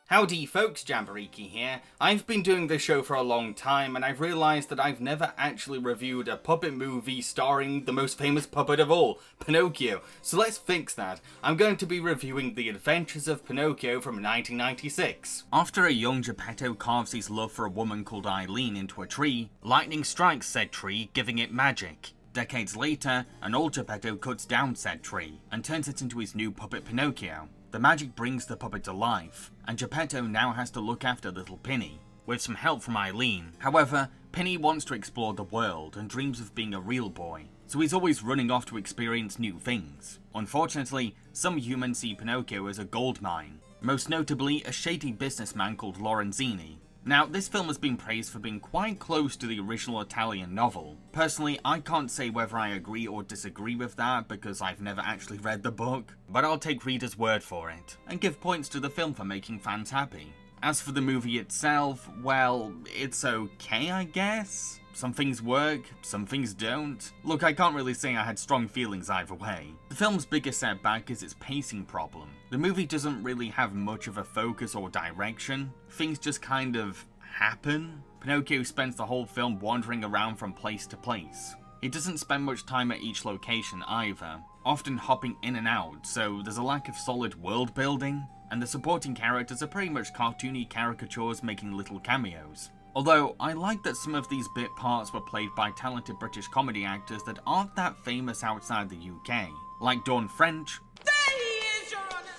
Howdy folks, Jamboree here. I've been doing this show for a long time and I've realised that I've never actually reviewed a puppet movie starring the most famous puppet of all, Pinocchio. So let's fix that. I'm going to be reviewing The Adventures of Pinocchio from 1996. After a young Geppetto carves his love for a woman called Eileen into a tree, lightning strikes said tree, giving it magic. Decades later, an old Geppetto cuts down said tree and turns it into his new puppet Pinocchio. The magic brings the puppet to life, and Geppetto now has to look after little Pinny, with some help from Eileen. However, Pinny wants to explore the world and dreams of being a real boy, so he's always running off to experience new things. Unfortunately, some humans see Pinocchio as a gold mine, most notably a shady businessman called Lorenzini. Now, this film has been praised for being quite close to the original Italian novel. Personally, I can't say whether I agree or disagree with that because I've never actually read the book, but I'll take readers' word for it, and give points to the film for making fans happy. As for the movie itself, well, it's okay, I guess? Some things work, some things don't. Look, I can't really say I had strong feelings either way. The film's biggest setback is its pacing problem. The movie doesn't really have much of a focus or direction. Things just kind of happen. Pinocchio spends the whole film wandering around from place to place. He doesn't spend much time at each location either, often hopping in and out, so there's a lack of solid world building, and the supporting characters are pretty much cartoony caricatures making little cameos. Although, I like that some of these bit parts were played by talented British comedy actors that aren't that famous outside the UK, like Dawn French. There he is, Your Honour!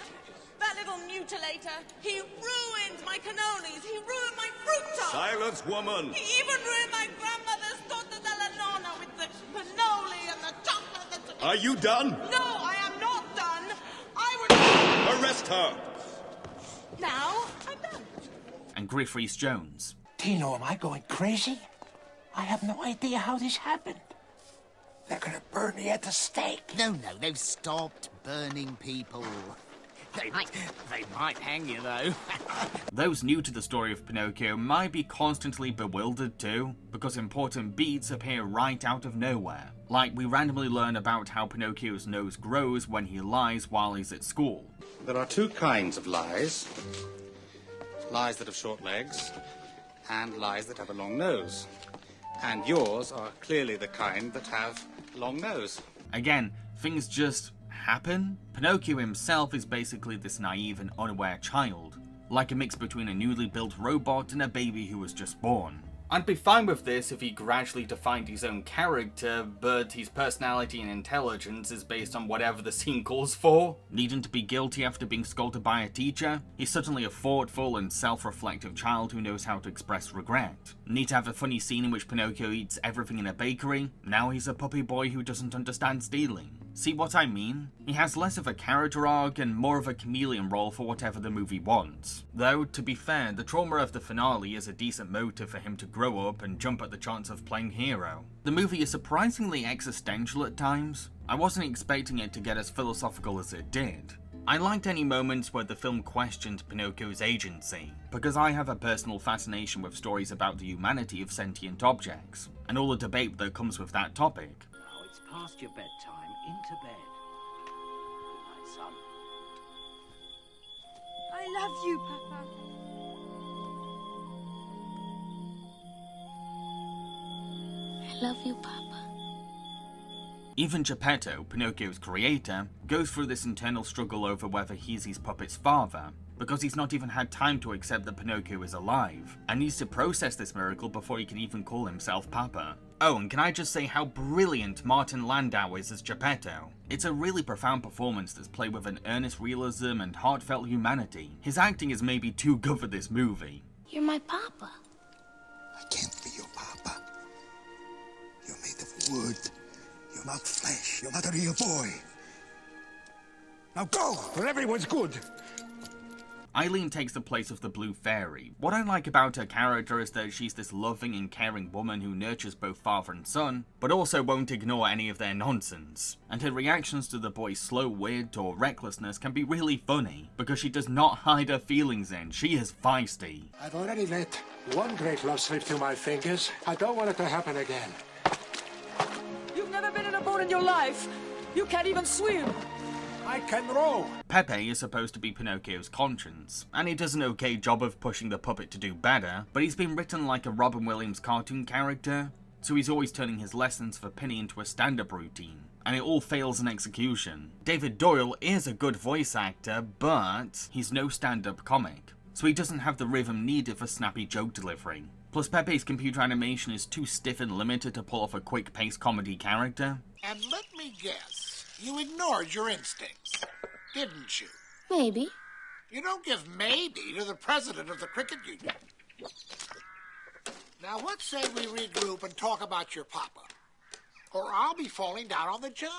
That little mutilator! He ruined my cannolis! He ruined my fruit tart! Silence, woman! He even ruined my grandmother's torta della nonna with the cannoli and the chocolate... Are you done? No, I am not done! I would... Arrest her! Now, I'm done. And Griff Rhys-Jones. Tino, am I going crazy? I have no idea how this happened. They're gonna burn me at the stake. No, they've stopped burning people. They might hang you, though. Those new to the story of Pinocchio might be constantly bewildered too, because important beats appear right out of nowhere. Like, we randomly learn about how Pinocchio's nose grows when he lies while he's at school. There are two kinds of lies. Lies that have short legs, and lies that have a long nose. And yours are clearly the kind that have a long nose. Again, things just happen. Pinocchio himself is basically this naive and unaware child, like a mix between a newly built robot and a baby who was just born. I'd be fine with this if he gradually defined his own character, but his personality and intelligence is based on whatever the scene calls for. Needing to be guilty after being scolded by a teacher, he's suddenly a thoughtful and self-reflective child who knows how to express regret. Need to have a funny scene in which Pinocchio eats everything in a bakery, now he's a puppy boy who doesn't understand stealing. See what I mean? He has less of a character arc and more of a chameleon role for whatever the movie wants. Though, to be fair, the trauma of the finale is a decent motive for him to grow up and jump at the chance of playing hero. The movie is surprisingly existential at times. I wasn't expecting it to get as philosophical as it did. I liked any moments where the film questioned Pinocchio's agency, because I have a personal fascination with stories about the humanity of sentient objects, and all the debate that comes with that topic. Now it's past your bedtime. Into bed. My son. I love you, Papa. I love you, Papa. Even Geppetto, Pinocchio's creator, goes through this internal struggle over whether he's his puppet's father, because he's not even had time to accept that Pinocchio is alive, and needs to process this miracle before he can even call himself Papa. Oh, and can I just say how brilliant Martin Landau is as Geppetto? It's a really profound performance that's played with an earnest realism and heartfelt humanity. His acting is maybe too good for this movie. You're my Papa. I can't be your Papa. You're made of wood. You're not flesh. You're not a real boy. Now go, for everyone's good. Eileen takes the place of the Blue Fairy. What I like about her character is that she's this loving and caring woman who nurtures both father and son, but also won't ignore any of their nonsense. And her reactions to the boy's slow wit or recklessness can be really funny, because she does not hide her feelings in. She is feisty. I've already let one great love slip through my fingers. I don't want it to happen again. You've never been in a boat in your life. You can't even swim. I can row. Pepe is supposed to be Pinocchio's conscience, and he does an okay job of pushing the puppet to do better, but he's been written like a Robin Williams cartoon character, so he's always turning his lessons for Pinny into a stand-up routine, and it all fails in execution. David Doyle is a good voice actor, but he's no stand-up comic, so he doesn't have the rhythm needed for snappy joke delivery. Plus, Pepe's computer animation is too stiff and limited to pull off a quick-paced comedy character. And let me guess, you ignored your instincts, didn't you? Maybe. You don't give maybe to the president of the cricket union. Now, what say we regroup and talk about your papa? Or I'll be falling down on the job.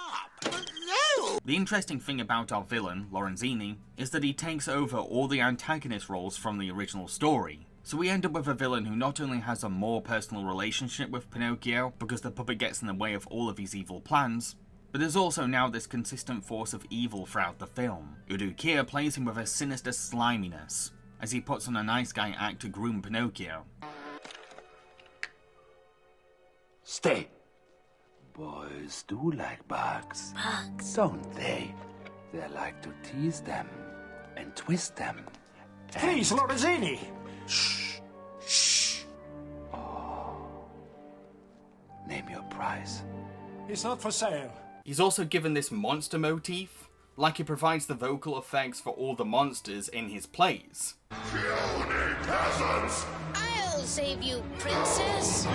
No! The interesting thing about our villain, Lorenzini, is that he takes over all the antagonist roles from the original story. So we end up with a villain who not only has a more personal relationship with Pinocchio, because the puppet gets in the way of all of his evil plans, but there's also now this consistent force of evil throughout the film. Udo Kier plays him with a sinister sliminess, as he puts on a nice guy act to groom Pinocchio. Stay. Boys do like bugs. Bugs. Don't they? They like to tease them and twist them. Please, Lorenzini. Shh. Shh. Oh. Name your price. It's not for sale. He's also given this monster motif, like he provides the vocal effects for all the monsters in his plays. I'll save you, princess.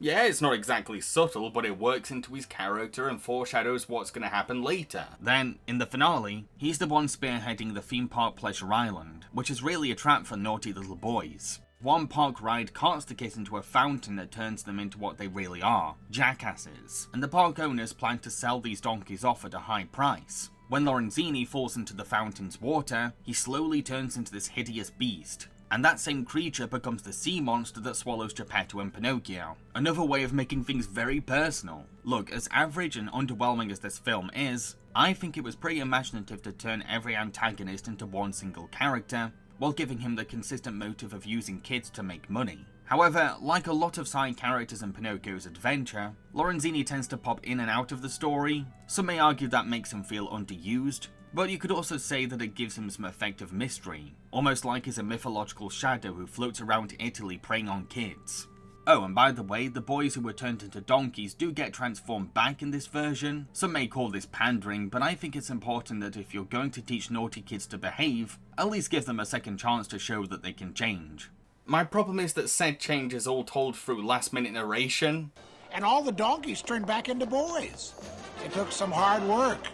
Yeah, it's not exactly subtle, but it works into his character and foreshadows what's going to happen later. Then, in the finale, he's the one spearheading the theme park Pleasure Island, which is really a trap for naughty little boys. One park ride carts the kids into a fountain that turns them into what they really are, jackasses, and the park owners plan to sell these donkeys off at a high price. When Lorenzini falls into the fountain's water, he slowly turns into this hideous beast, and that same creature becomes the sea monster that swallows Geppetto and Pinocchio. Another way of making things very personal. Look, as average and underwhelming as this film is, I think it was pretty imaginative to turn every antagonist into one single character, while giving him the consistent motive of using kids to make money. However, like a lot of side characters in Pinocchio's adventure, Lorenzini tends to pop in and out of the story. Some may argue that makes him feel underused, but you could also say that it gives him some effective mystery, almost like he's a mythological shadow who floats around Italy preying on kids. Oh, and by the way, the boys who were turned into donkeys do get transformed back in this version. Some may call this pandering, but I think it's important that if you're going to teach naughty kids to behave, at least give them a second chance to show that they can change. My problem is that said change is all told through last-minute narration. And all the donkeys turned back into boys. It took some hard work.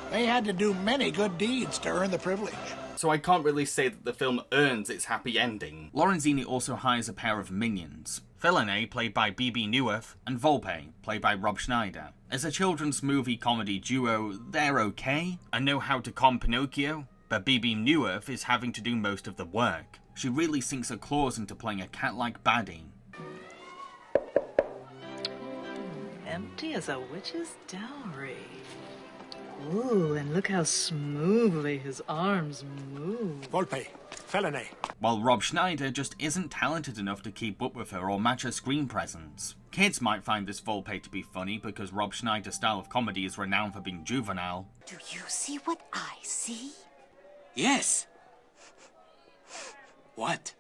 They had to do many good deeds to earn the privilege. So I can't really say that the film earns its happy ending. Lorenzini also hires a pair of minions. Feline, played by Bibi Newirth, and Volpe, played by Rob Schneider. As a children's movie comedy duo, they're okay, and know how to con Pinocchio, but Bibi Newirth is having to do most of the work. She really sinks her claws into playing a cat-like baddie. Empty as a witch's dowry. Ooh, and look how smoothly his arms move. Volpe. Feline. While Rob Schneider just isn't talented enough to keep up with her or match her screen presence. Kids might find this Volpe to be funny because Rob Schneider's style of comedy is renowned for being juvenile. Do you see what I see? Yes. What?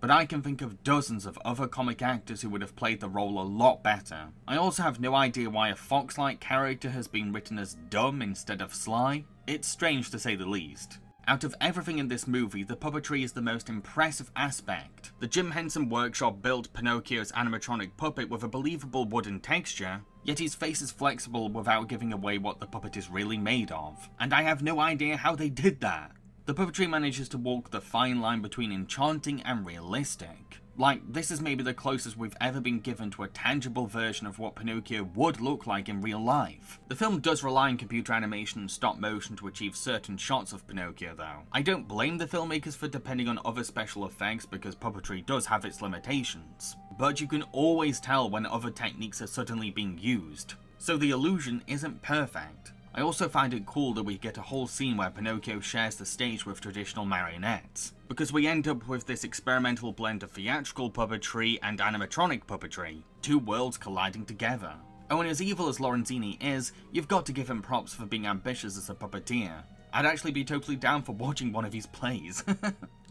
But I can think of dozens of other comic actors who would have played the role a lot better. I also have no idea why a fox-like character has been written as dumb instead of sly. It's strange to say the least. Out of everything in this movie, the puppetry is the most impressive aspect. The Jim Henson Workshop built Pinocchio's animatronic puppet with a believable wooden texture, yet his face is flexible without giving away what the puppet is really made of. And I have no idea how they did that. The puppetry manages to walk the fine line between enchanting and realistic. Like, this is maybe the closest we've ever been given to a tangible version of what Pinocchio would look like in real life. The film does rely on computer animation and stop motion to achieve certain shots of Pinocchio though. I don't blame the filmmakers for depending on other special effects because puppetry does have its limitations. But you can always tell when other techniques are suddenly being used. So the illusion isn't perfect. I also find it cool that we get a whole scene where Pinocchio shares the stage with traditional marionettes, because we end up with this experimental blend of theatrical puppetry and animatronic puppetry, two worlds colliding together. Oh, and as evil as Lorenzini is, you've got to give him props for being ambitious as a puppeteer. I'd actually be totally down for watching one of his plays.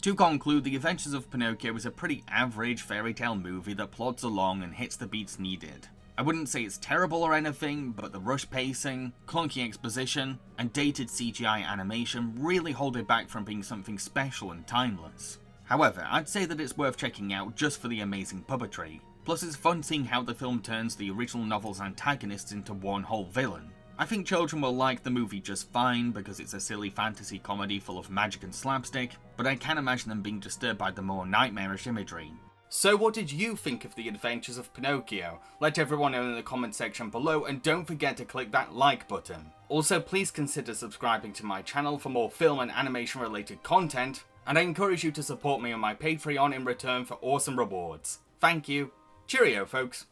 To conclude, The Adventures of Pinocchio is a pretty average fairy tale movie that plods along and hits the beats needed. I wouldn't say it's terrible or anything, but the rush pacing, clunky exposition, and dated CGI animation really hold it back from being something special and timeless. However, I'd say that it's worth checking out just for the amazing puppetry. Plus it's fun seeing how the film turns the original novel's antagonists into one whole villain. I think children will like the movie just fine because it's a silly fantasy comedy full of magic and slapstick, but I can imagine them being disturbed by the more nightmarish imagery. So what did you think of The Adventures of Pinocchio? Let everyone know in the comment section below, and don't forget to click that like button. Also, please consider subscribing to my channel for more film and animation related content, and I encourage you to support me on my Patreon in return for awesome rewards. Thank you. Cheerio, folks.